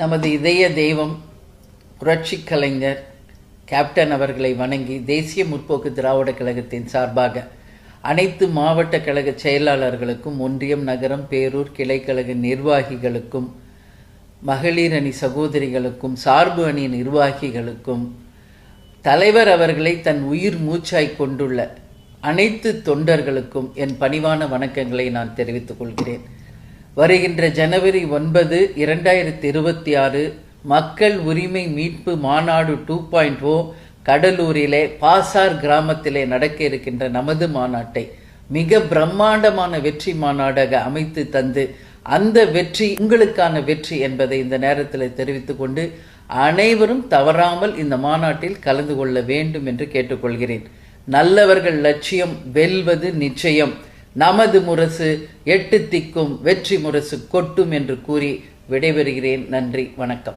நமது இதய தெய்வம் புரட்சி கலைஞர் கேப்டன் அவர்களை வணங்கி தேசிய முற்போக்கு திராவிட கழகத்தின் சார்பாக அனைத்து மாவட்ட கழக செயலாளர்களுக்கும், ஒன்றியம், நகரம், பேரூர் கிளைக்கழக நிர்வாகிகளுக்கும், மகளிர் அணி சகோதரிகளுக்கும், சார்பு அணி நிர்வாகிகளுக்கும், தலைவர் அவர்களை தன் உயிர் மூச்சாய் கொண்டுள்ள அனைத்து தொண்டர்களுக்கும் என் பணிவான வணக்கங்களை நான் தெரிவித்துக் கொள்கிறேன். வருகின்ற ஜனவரி 9, 2026 மக்கள் உரிமை மீட்பு மாநாடு 2.0 கடலூரிலே பாசார் கிராமத்திலே நடக்க இருக்கின்ற நமது மாநாட்டை மிக பிரம்மாண்டமான வெற்றி மாநாடாக அமைத்து தந்து, அந்த வெற்றி உங்களுக்கான வெற்றி என்பதை இந்த நேரத்தில் தெரிவித்துக் கொண்டு அனைவரும் தவறாமல் இந்த மாநாட்டில் கலந்து கொள்ள வேண்டும் என்று கேட்டுக்கொள்கிறேன். நல்லவர்கள் லட்சியம் வெல்வது நிச்சயம். நமது முரசு 8 திக்கும் வெற்றி முரசு கொட்டும் என்று கூறி விடைபெறுகிறேன். நன்றி, வணக்கம்.